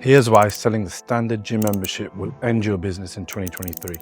Here's why selling the standard gym membership will end your business in 2023.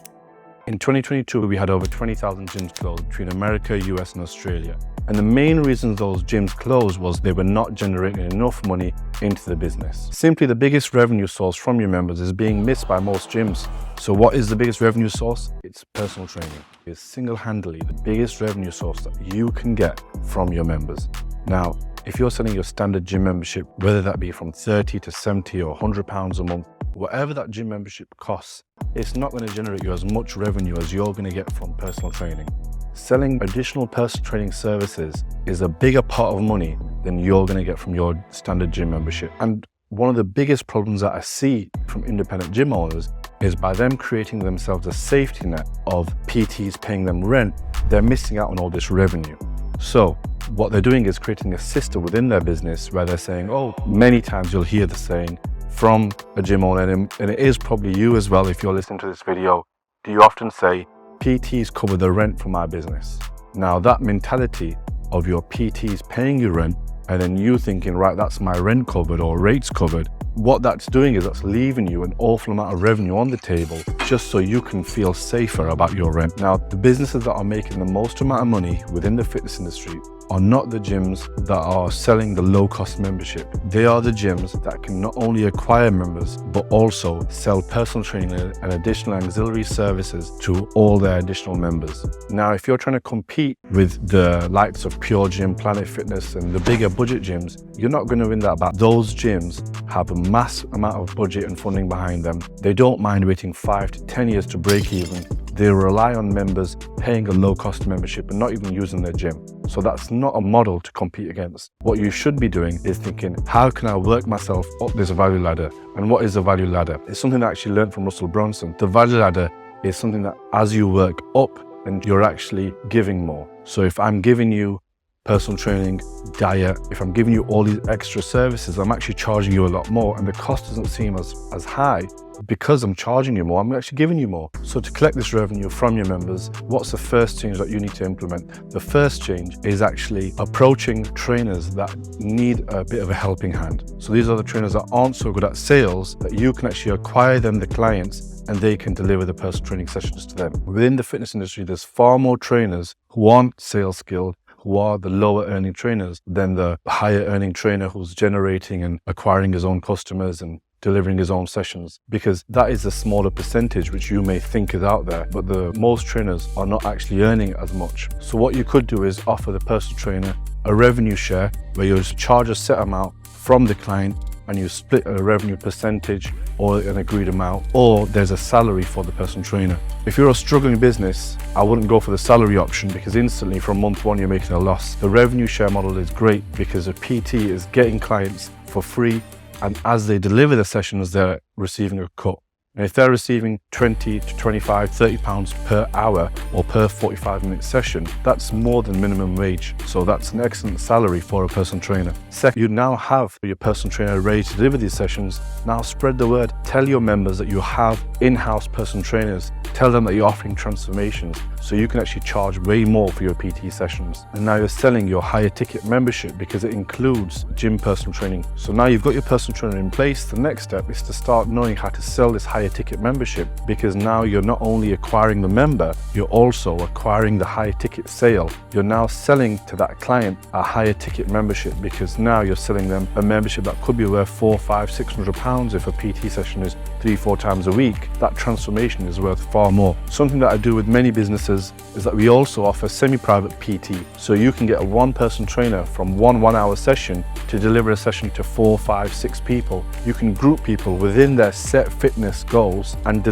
In 2022, we had over 20,000 gyms closed between America, US, and Australia. And the main reason those gyms closed was they were not generating enough money into the business. Simply, the biggest revenue source from your members is being missed by most gyms. So what is the biggest revenue source? It's personal training. It's single-handedly the biggest revenue source that you can get from your members. Now, if you're selling your standard gym membership, whether that be from 30 to 70 or 100 pounds a month, whatever that gym membership costs, it's not going to generate you as much revenue as you're going to get from personal training. Selling additional personal training services is a bigger pot of money than you're going to get from your standard gym membership. And one of the biggest problems that I see from independent gym owners is by them creating themselves a safety net of PTs paying them rent, they're missing out on all this revenue. So what they're doing is creating a system within their business where they're saying, many times you'll hear the saying from a gym owner, and it is probably you as well if you're listening to this video, do you often say, PTs cover the rent for my business? Now that mentality of your PTs paying you rent and then you thinking, right, that's my rent covered or rates covered, what that's doing is that's leaving you an awful amount of revenue on the table just so you can feel safer about your rent. Now, the businesses that are making the most amount of money within the fitness industry are not the gyms that are selling the low-cost membership. They are the gyms that can not only acquire members, but also sell personal training and additional auxiliary services to all their additional members. Now, if you're trying to compete with the likes of Pure Gym, Planet Fitness, and the bigger budget gyms, you're not going to win that battle. Those gyms have a mass amount of budget and funding behind them. They don't mind waiting 5 to 10 years to break even. They rely on members paying a low-cost membership and not even using their gym. So that's not a model to compete against. What you should be doing is thinking, how can I work myself up this value ladder? And what is a value ladder? It's something that I actually learned from Russell Brunson. The value ladder is something that as you work up, and you're actually giving more. So if I'm giving you personal training, diet, if I'm giving you all these extra services, I'm actually charging you a lot more, and the cost doesn't seem as high. Because I'm charging you more, I'm actually giving you more. So to collect this revenue from your members, what's the first change that you need to implement? The first change is actually approaching trainers that need a bit of a helping hand. So these are the trainers that aren't so good at sales that you can actually acquire them the clients and they can deliver the personal training sessions to them. Within the fitness industry, there's far more trainers who aren't sales skilled, who are the lower earning trainers, than the higher earning trainer who's generating and acquiring his own customers and delivering his own sessions, because that is a smaller percentage which you may think is out there, but the most trainers are not actually earning as much. So what you could do is offer the personal trainer a revenue share where you charge a set amount from the client and you split a revenue percentage or an agreed amount, or there's a salary for the personal trainer. If you're a struggling business, I wouldn't go for the salary option because instantly from month one you're making a loss. The revenue share model is great because a PT is getting clients for free, and as they deliver the sessions, they're receiving a cut. And if they're receiving 20 to 25, 30 pounds per hour or per 45-minute session, that's more than minimum wage. So that's an excellent salary for a personal trainer. Second, you now have your personal trainer ready to deliver these sessions. Now spread the word. Tell your members that you have in-house personal trainers. Tell them that you're offering transformations so you can actually charge way more for your PT sessions. And now you're selling your higher ticket membership because it includes gym personal training. So now you've got your personal trainer in place. The next step is to start knowing how to sell this higher ticket membership, because now you're not only acquiring the member, you're also acquiring the higher ticket sale. You're now selling to that client a higher ticket membership because now you're selling them a membership that could be worth 400, 500, 600 pounds. If a PT session is 3-4 times a week, that transformation is worth far more. Something that I do with many businesses is that we also offer semi-private PT. So you can get a one-person trainer from one 1-hour session to deliver a session to 4, 5, 6 people. You can group people within their set fitness goals and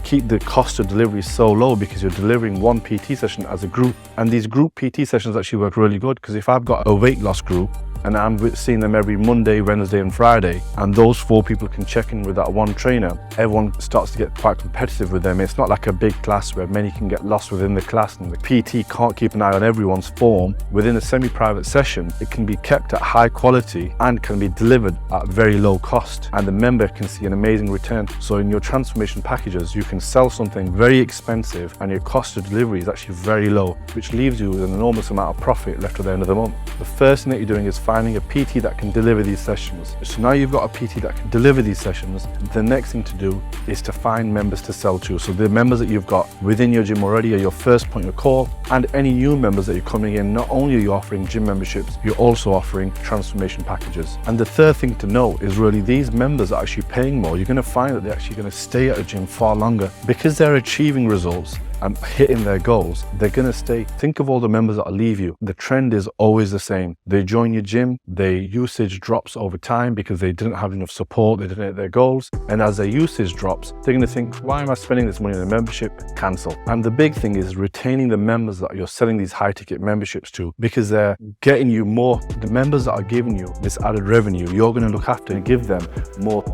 keep the cost of delivery so low because you're delivering one PT session as a group. And these group PT sessions actually work really good because if I've got a weight loss group and I'm seeing them every Monday, Wednesday and Friday, and those 4 people can check in with that one trainer, everyone starts to get quite competitive with them. It's not like a big class where many can get lost within the class and the PT can't keep an eye on everyone's form. Within a semi-private session, it can be kept at high quality and can be delivered at very low cost, and the member can see an amazing return. So in your transformation packages, you can sell something very expensive and your cost of delivery is actually very low, which leaves you with an enormous amount of profit left at the end of the month. The first thing that you're doing is finding a PT that can deliver these sessions. So now you've got a PT that can deliver these sessions, the next thing to do is to find members to sell to. So the members that you've got within your gym already are your first point of call, and any new members that you're coming in, not only are you offering gym memberships, you're also offering transformation packages. And the third thing to know is really these members are actually paying more. You're going to find that they're actually going to stay at a gym far longer because they're achieving results and hitting their goals. They're going to stay. Think of all the members that leave you. The trend is always the same. They join your gym, their usage drops over time because they didn't have enough support, they didn't hit their goals. And as their usage drops, they're going to think, why am I spending this money on a membership? Cancel. And the big thing is retaining the members that you're selling these high ticket memberships to, because they're getting you more. The members that are giving you this added revenue, you're going to look after and give them more.